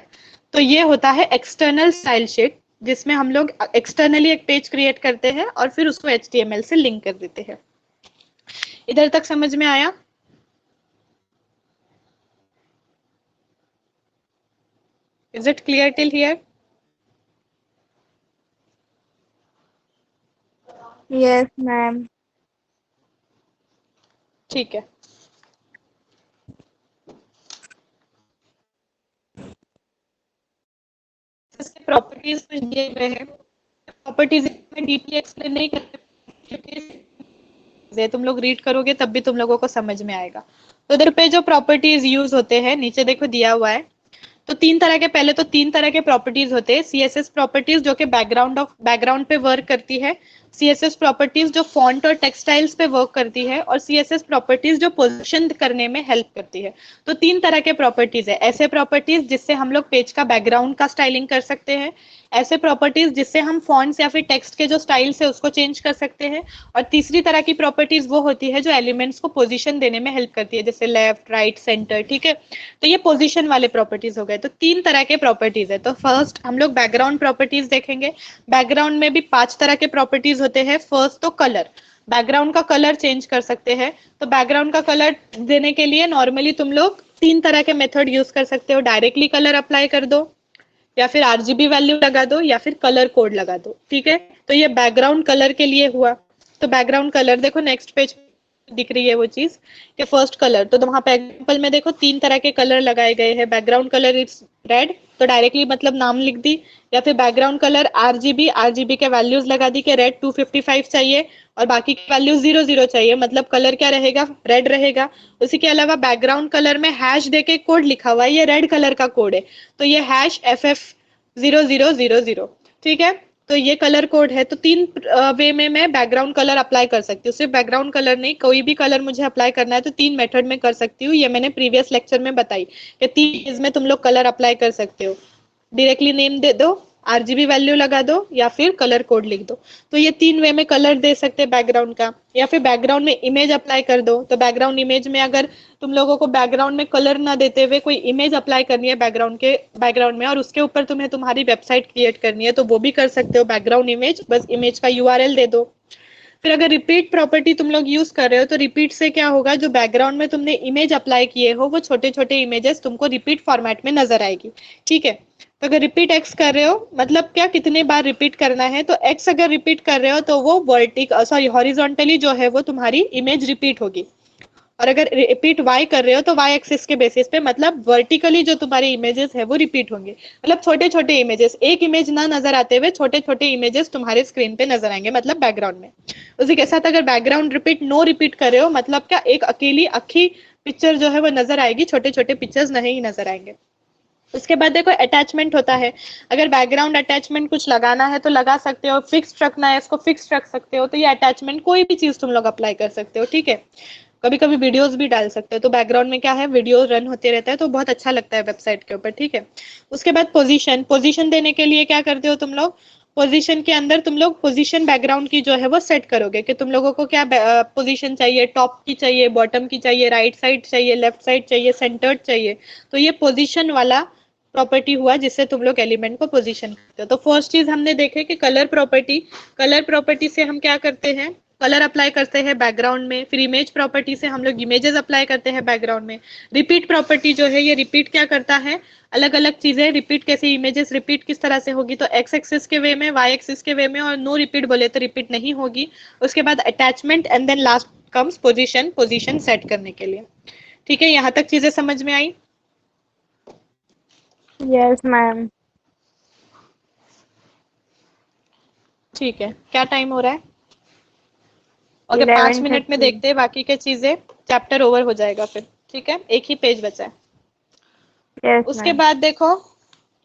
तो ये होता है एक्सटर्नल स्टाइल शीट, जिसमें हम लोग एक्सटर्नली एक पेज क्रिएट करते हैं और फिर उसको HTML से लिंक कर देते हैं। इधर तक समझ में आया? Is it clear till here? Yes, ma'am. ठीक है। इसके प्रॉपर्टीज कुछ दिए गए हैं, प्रॉपर्टीज में डीपली एक्सप्लेन नहीं करते क्योंकि तुम लोग रीड करोगे तब भी तुम लोगों को समझ में आएगा। तो इधर पे जो प्रॉपर्टीज यूज होते हैं नीचे देखो दिया हुआ है, तो तीन तरह के, पहले तो तीन तरह के प्रॉपर्टीज होते हैं, CSS प्रॉपर्टीज जो कि बैकग्राउंड पे वर्क करती है, CSS प्रॉपर्टीज जो फॉन्ट और टेक्सटाइल्स पे वर्क करती है, और CSS प्रॉपर्टीज जो पोजीशन करने में हेल्प करती है। तो तीन तरह के प्रॉपर्टीज है, ऐसे प्रॉपर्टीज जिससे हम लोग पेज का बैकग्राउंड का स्टाइलिंग कर सकते हैं, ऐसे प्रॉपर्टीज जिससे हम फॉन्ट्स या फिर टेक्स्ट के जो स्टाइल्स है उसको चेंज कर सकते हैं, और तीसरी तरह की प्रॉपर्टीज वो होती है जो एलिमेंट्स को पोजीशन देने में हेल्प करती है, जैसे लेफ्ट राइट सेंटर, ठीक है। तो ये पोजीशन वाले प्रॉपर्टीज हो गए। तो तीन तरह के प्रॉपर्टीज है। तो फर्स्ट हम लोग बैकग्राउंड प्रॉपर्टीज देखेंगे। बैकग्राउंड में भी 5 तरह के प्रॉपर्टीज होते हैं। फर्स्ट तो कलर, बैकग्राउंड का कलर चेंज कर सकते हैं। तो बैकग्राउंड का कलर देने के लिए नॉर्मली तुम लोग 3 तरह के मेथड यूज कर सकते हो, डायरेक्टली कलर अप्लाई कर दो, या फिर RGB वैल्यू लगा दो, या फिर कलर कोड लगा दो, ठीक है। तो ये बैकग्राउंड कलर के लिए हुआ। तो बैकग्राउंड कलर देखो नेक्स्ट पेज दिख रही है वो चीज कि फर्स्ट कलर, तो वहां पे एग्जांपल में देखो 3 तरह के कलर लगाए गए हैं। बैकग्राउंड कलर इज रेड, तो डायरेक्टली मतलब नाम लिख दी, या फिर बैकग्राउंड कलर RGB के वैल्यूज लगा दी कि रेड 255 चाहिए और बाकी की वैल्यू 00 चाहिए, मतलब कलर क्या रहेगा, रेड रहेगा। उसी के अलावा बैकग्राउंड कलर में हैश देके कोड लिखा हुआ है, ये रेड कलर का कोड है, तो ये हैश FF0000, ठीक है। तो ये कलर कोड है। तो 3 वे में मैं बैकग्राउंड कलर अप्लाई कर सकती हूँ। सिर्फ बैकग्राउंड कलर नहीं, कोई भी कलर मुझे अप्लाई करना है तो 3 मेथड में कर सकती हूँ। ये मैंने प्रीवियस लेक्चर में बताई कि 3 चीज में तुम लोग कलर अप्लाई कर सकते हो। डायरेक्टली नेम दे दो, RGB वैल्यू लगा दो, या फिर कलर कोड लिख दो। तो ये 3 वे में कलर दे सकते हैं बैकग्राउंड का। या फिर बैकग्राउंड में इमेज अप्लाई कर दो, तो बैकग्राउंड इमेज में अगर तुम लोगों को बैकग्राउंड में कलर ना देते हुए कोई इमेज अप्लाई करनी है बैकग्राउंड में, और उसके ऊपर तुम्हें तुम्हारी वेबसाइट क्रिएट करनी है, तो वो भी कर सकते हो। बैकग्राउंड इमेज, बस इमेज का URL दे दो। फिर अगर रिपीट प्रॉपर्टी तुम लोग यूज कर रहे हो, तो रिपीट से क्या होगा, जो बैकग्राउंड में तुमने इमेज अप्लाई किए हो वो छोटे छोटे इमेजेस तुमको रिपीट फॉर्मेट में नजर आएगी, ठीक है। तो अगर रिपीट एक्स कर रहे हो, मतलब क्या, कितने बार रिपीट करना है, तो एक्स अगर रिपीट कर रहे हो तो वो हॉरिजॉन्टली जो है वो तुम्हारी इमेज रिपीट होगी, और अगर रिपीट वाई कर रहे हो तो वाई एक्सिस के बेसिस पे, मतलब वर्टिकली जो तुम्हारे इमेजेस है वो रिपीट होंगे। मतलब छोटे छोटे इमेजेस, एक इमेज ना नजर आते हुए छोटे छोटे इमेजेस तुम्हारे स्क्रीन पे नजर आएंगे, मतलब बैकग्राउंड में। उसी के साथ अगर बैकग्राउंड रिपीट नो रिपीट कर रहे हो, मतलब क्या, एक अकेली अखी पिक्चर जो है वो नजर आएगी, छोटे छोटे पिक्चर्स नहीं नजर आएंगे। उसके बाद देखो अटैचमेंट होता है। अगर बैकग्राउंड अटैचमेंट कुछ लगाना है तो लगा सकते हो, फिक्स रखना है इसको फिक्स रख सकते हो। तो ये अटैचमेंट कोई भी चीज तुम लोग अप्लाई कर सकते हो, ठीक है। कभी कभी वीडियोस भी डाल सकते हो, तो बैकग्राउंड में क्या है, वीडियो रन होते रहता है, तो बहुत अच्छा लगता है वेबसाइट के ऊपर, ठीक है। उसके बाद पोजीशन देने के लिए क्या करते हो तुम लोग, पोजीशन के अंदर तुम लोग पोजीशन बैकग्राउंड की जो है वो सेट करोगे कि तुम लोगों को क्या पोजीशन चाहिए, टॉप की चाहिए, बॉटम की चाहिए, राइट साइड चाहिए, लेफ्ट साइड चाहिए, सेंटर्ड चाहिए। तो ये पोजीशन वाला प्रॉपर्टी हुआ जिससे तुम लोग एलिमेंट को पोजीशन करते हो। तो फर्स्ट चीज हमने देखे कि कलर प्रॉपर्टी से हम क्या करते हैं, कलर अप्लाई करते हैं बैकग्राउंड में। फिर इमेज प्रॉपर्टी से हम लोग इमेजेस अप्लाई करते हैं बैकग्राउंड में। रिपीट प्रॉपर्टी जो है ये रिपीट क्या करता है, अलग अलग चीजें रिपीट, कैसे इमेजेस रिपीट किस तरह से होगी, तो एक्स एक्सिस के वे में, वाई एक्सिस के वे में, और नो रिपीट बोले तो रिपीट नहीं होगी। उसके बाद attachment and then last comes position, position set करने के लिए। ठीक है, यहाँ तक चीजें समझ में आई? Yes, ma'am. ठीक है, क्या टाइम हो रहा है? ओके, 5 मिनट में 11:30. देखते हैं बाकी के चीजें, चैप्टर ओवर हो जाएगा फिर। ठीक है, एक ही पेज बचा है। Yes, उसके ma'am. बाद देखो,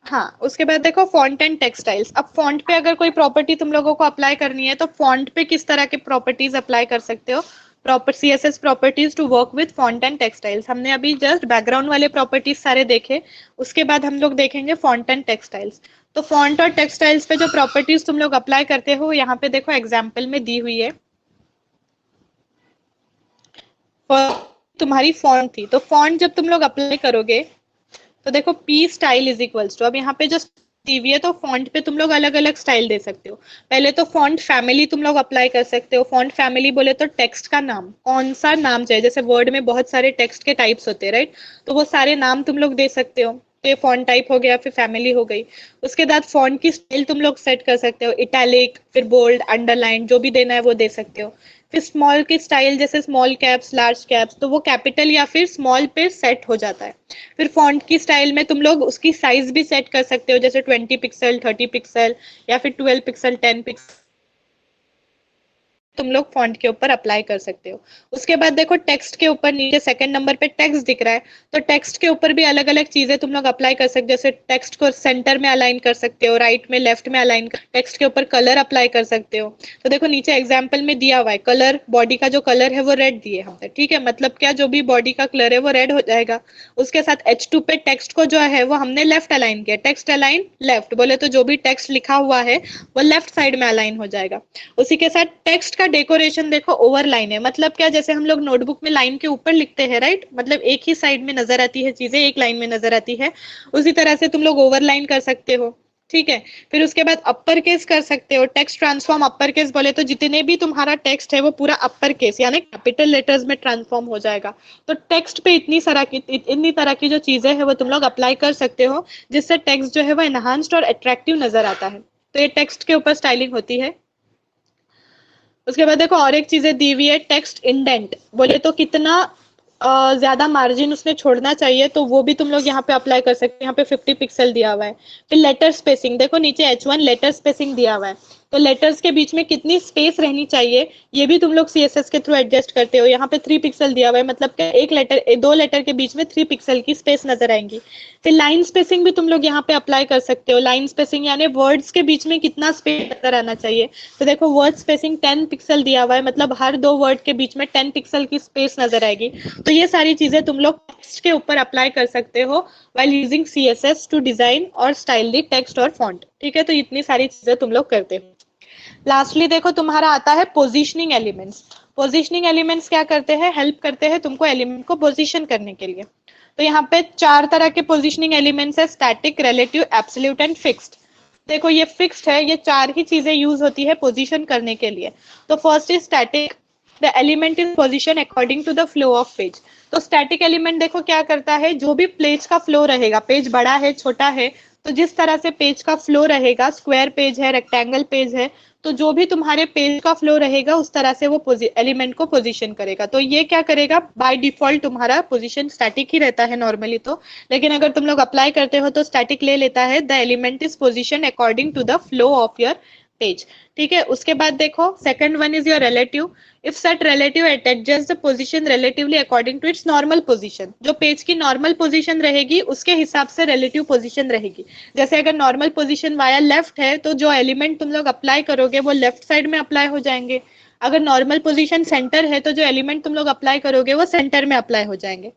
हाँ उसके बाद देखो फॉन्ट एंड टेक्सटाइल्स। अब फॉन्ट पे अगर कोई प्रॉपर्टी तुम लोगों को अप्लाई करनी है तो फॉन्ट पे किस तरह के प्रॉपर्टीज अप्लाई कर सकते हो, proper CSS properties to work with font and textiles. हमने अभी जस्ट बैकग्राउंड वाले प्रॉपर्टीज सारे देखे, उसके बाद हम लोग देखेंगे फॉन्ट एंड टेक्सटाइल्स। तो फॉन्ट और टेक्सटाइल्स पे जो प्रॉपर्टीज तुम लोग अप्लाई करते हो यहाँ पे देखो एग्जाम्पल में दी हुई है। तुम्हारी फॉन्ट थी, तो फॉन्ट जब तुम लोग अप्लाई करोगे तो देखो P style is equals to, अब यहाँ पे जो दी हुई है तो फॉन्ट पे तुम लोग अलग अलग स्टाइल दे सकते हो। पहले तो फॉन्ट फैमिली तुम लोग अप्लाई कर सकते हो। फॉन्ट फैमिली बोले तो टेक्स्ट का नाम, कौन सा नाम चाहिए, जैसे वर्ड में बहुत सारे टेक्स्ट के टाइप्स होते हैं राइट, तो वो सारे नाम तुम लोग दे सकते हो। तो ये फॉन्ट टाइप हो गया, फिर फैमिली हो गई। उसके बाद फॉन्ट की स्टाइल तुम लोग सेट कर सकते हो, इटैलिक, फिर बोल्ड, अंडरलाइन, जो भी देना है वो दे सकते हो। फिर स्मॉल की स्टाइल जैसे स्मॉल कैप्स, लार्ज कैप्स, तो वो कैपिटल या फिर स्मॉल पे सेट हो जाता है। फिर फॉन्ट की स्टाइल में तुम लोग उसकी साइज भी सेट कर सकते हो, जैसे 20 पिक्सल, 30 पिक्सल, या फिर 12 पिक्सल, 10 पिक्सल, तुम लोग फॉन्ट के ऊपर अप्लाई कर सकते हो। उसके बाद देखो टेक्स्ट के ऊपर नीचे सेकंड नंबर पे टेक्स्ट दिख रहा है, तो टेक्स्ट के ऊपर भी अलग अलग चीजें तुम लोग अप्लाई कर सकते हो, जैसे टेक्स्ट को सेंटर में अलाइन कर सकते हो, राइट में, लेफ्ट में अलाइन कर, टेक्स्ट के ऊपर कलर अप्लाई कर सकते हो। तो देखो नीचे एग्जाम्पल में दिया हुआ है, कलर, बॉडी का जो कलर है वो रेड दिए हमने, ठीक है, मतलब क्या, जो भी बॉडी का कलर है वो रेड हो जाएगा। उसके साथ H2 पे टेक्स्ट को जो है वो हमने लेफ्ट अलाइन किया, टेक्स्ट अलाइन लेफ्ट बोले तो जो भी टेक्स्ट लिखा हुआ है वो लेफ्ट साइड में अलाइन हो जाएगा। उसी के साथ टेक्स्ट का डेकोरेशन देखो ओवर लाइन है, मतलब क्या, जैसे हम लोग नोटबुक में लाइन के ऊपर लिखते हैं राइट, मतलब एक ही साइड में नजर आती है चीजें, एक लाइन में नजर आती है, उसी तरह से तुम लोग ओवर लाइन कर सकते हो। ठीक है, फिर उसके बाद अपर केस कर सकते हो, टेक्स्ट ट्रांसफॉर्म अपर केस बोले तो जितने भी तुम्हारा टेक्स्ट है वो पूरा अपर केस यानी कैपिटल लेटर्स में ट्रांसफॉर्म हो जाएगा। तो टेक्स्ट पे इतनी तरह की जो चीजें है वो तुम लोग अप्लाई कर सकते हो, जिससे टेक्स्ट जो है वो एनहांस्ड और अट्रैक्टिव नजर आता है। तो ये टेक्स्ट के ऊपर स्टाइलिंग होती है। उसके बाद देखो और एक चीजें दी हुई है, टेक्स्ट इंडेंट बोले तो कितना ज्यादा मार्जिन उसने छोड़ना चाहिए, तो वो भी तुम लोग यहाँ पे अप्लाई कर सकते हो। यहाँ पे 50 पिक्सल दिया हुआ है। फिर लेटर स्पेसिंग देखो नीचे H1 लेटर स्पेसिंग दिया हुआ है, तो लेटर्स के बीच में कितनी स्पेस रहनी चाहिए ये भी तुम लोग CSS के थ्रू एडजस्ट करते हो। यहाँ पे 3 पिक्सल दिया हुआ है, मतलब एक लेटर, दो लेटर के बीच में 3 पिक्सल की स्पेस नजर आएंगी। फिर लाइन स्पेसिंग भी तुम लोग यहाँ पे अप्लाई कर सकते हो। लाइन स्पेसिंग यानी वर्ड्स के बीच में कितना स्पेस नजर आना चाहिए, तो देखो वर्ड स्पेसिंग 10 पिक्सल दिया हुआ है, मतलब हर दो वर्ड के बीच में 10 पिक्सल की स्पेस नजर आएगी। तो ये सारी चीजें तुम लोग टेक्स्ट के ऊपर अप्लाई कर सकते हो while using CSS to design और स्टाइल दी टेक्स्ट और फॉन्ट। ठीक है, तो इतनी सारी चीजें तुम लोग करते हो। लास्टली देखो तुम्हारा आता है पोजीशनिंग एलिमेंट्स। पोजीशनिंग एलिमेंट्स क्या करते हैं, हेल्प करते हैं तुमको एलिमेंट को पोजीशन करने के लिए। तो यहाँ पे 4 तरह के पोजीशनिंग एलिमेंट्स है, static, relative, absolute and fixed. देखो ये फिक्स्ड है, ये 4 ही चीजें यूज होती है पोजीशन करने के लिए। तो first is static, the element is position according to the flow of page. तो स्टैटिक एलिमेंट देखो क्या करता है, जो भी पेज का फ्लो रहेगा, पेज बड़ा है छोटा है, तो जिस तरह से पेज का फ्लो रहेगा, स्क्वायर पेज है, रेक्टेंगल पेज है, तो जो भी तुम्हारे पेज का फ्लो रहेगा उस तरह से वो एलिमेंट को पोजीशन करेगा। तो ये क्या करेगा, बाय डिफॉल्ट तुम्हारा पोजीशन स्टैटिक ही रहता है नॉर्मली तो, लेकिन अगर तुम लोग अप्लाई करते हो तो स्टैटिक ले लेता है, the element is position according to the flow of your page. ठीक है, उसके बाद देखो second one is your relative. If set relative at adjust the position relatively according to its normal position, जो पेज की नॉर्मल पोजीशन रहेगी उसके हिसाब से रिलेटिव पोजीशन रहेगी। जैसे अगर नॉर्मल पोजीशन वाया लेफ्ट है तो जो एलिमेंट तुम लोग अप्लाई करोगे वो लेफ्ट साइड में अप्लाई हो जाएंगे। अगर नॉर्मल पोजीशन सेंटर है तो जो एलिमेंट तुम लोग अप्लाई करोगे वो सेंटर में अप्लाई हो जाएंगे,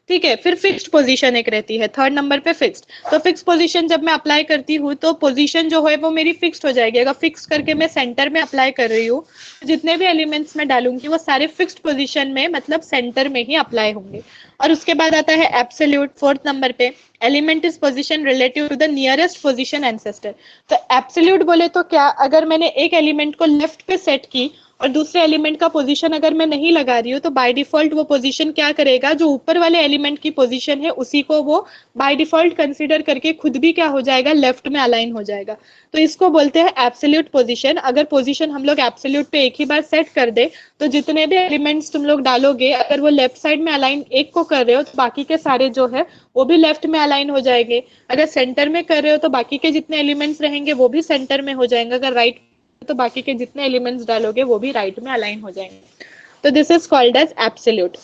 ठीक है। फिर फिक्स्ड पोजीशन एक रहती है, थर्ड नंबर पे फिक्स्ड। तो फिक्स पोजीशन जब मैं अप्लाई करती हूँ तो पोजीशन जो है वो मेरी फिक्स्ड हो जाएगी। अगर फिक्स करके मैं सेंटर में अप्लाई कर रही हूँ, जितने भी एलिमेंट्स मैं डालूंगी वो सारे फिक्स्ड पोजीशन में, मतलब सेंटर में ही अप्लाई होंगे। और उसके बाद आता है एब्सोल्यूट, फोर्थ नंबर पे। Element is position relative to the nearest position ancestor. तो एब्सोल्यूट बोले तो क्या, अगर मैंने एक एलिमेंट को लेफ्ट पे सेट की और दूसरे एलिमेंट का पोजीशन अगर मैं नहीं लगा रही हूँ, तो बाय डिफॉल्ट वो पोजीशन क्या करेगा, जो ऊपर वाले एलिमेंट की पोजीशन है उसी को वो बाय डिफॉल्ट कंसीडर करके खुद भी क्या हो जाएगा, लेफ्ट में अलाइन हो जाएगा। तो इसको बोलते हैं एब्सोल्यूट पोजीशन। अगर पोजीशन हम लोग एब्सोल्यूट पे एक ही बार सेट कर दे, तो जितने भी एलिमेंट्स तुम लोग डालोगे, अगर वो लेफ्ट साइड में अलाइन एक को कर रहे हो तो बाकी के सारे जो है वो भी लेफ्ट में अलाइन हो जाएंगे। अगर सेंटर में कर रहे हो तो बाकी के जितने एलिमेंट्स रहेंगे वो भी सेंटर में हो जाएंगे। अगर राइट तो बाकी के जितने एलिमेंट्स डालोगे वो भी राइट में अलाइन हो जाएंगे। तो this is called as absolute.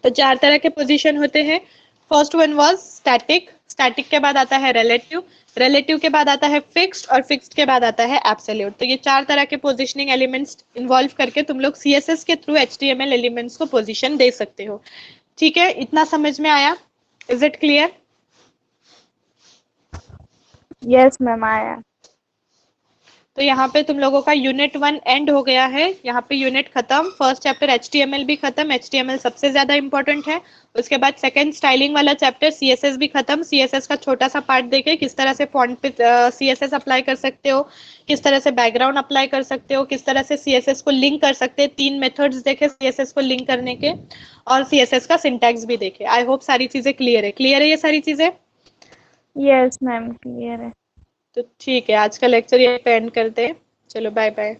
तो चार तरह के पोजीशन होते हैं। First one was static, static के बाद आता है रिलेटिव, रिलेटिव के बाद आता है फिक्स्ड, और फिक्स्ड के बाद आता है एब्सोल्यूट। तो ये चार तरह के पोजीशनिंग एलिमेंट्स इन्वॉल्व करके तुम लोग सीएसएस के थ्रू एचटीएमएल एलिमेंट्स को पोजीशन दे सकते हो, ठीक है। इतना समझ में आया? Is it clear? Yes, ma'am, आया। तो यहाँ पे तुम लोगों का यूनिट 1 एंड हो गया है, यहाँ पे यूनिट खत्म। फर्स्ट चैप्टर एचटीएमएल भी खत्म, एचटीएमएल सबसे ज्यादा इंपॉर्टेंट है। उसके बाद सेकंड स्टाइलिंग वाला चैप्टर सीएसएस भी खत्म। सीएसएस का छोटा सा पार्ट देखे, किस तरह से फॉन्ट पे सीएसएस अप्लाई कर सकते हो, किस तरह से बैकग्राउंड अप्लाई कर सकते हो, किस तरह से सीएसएस को लिंक कर सकते हैं। 3 मेथड्स देखे सीएसएस को लिंक करने के, और सीएसएस का सिंटैक्स भी देखे। आई होप सारी चीजें क्लियर है। क्लियर है ये सारी चीजें? Yes, ma'am, clear है। तो ठीक है, आज का लेक्चर ये पे एंड करते हैं। चलो बाय बाय।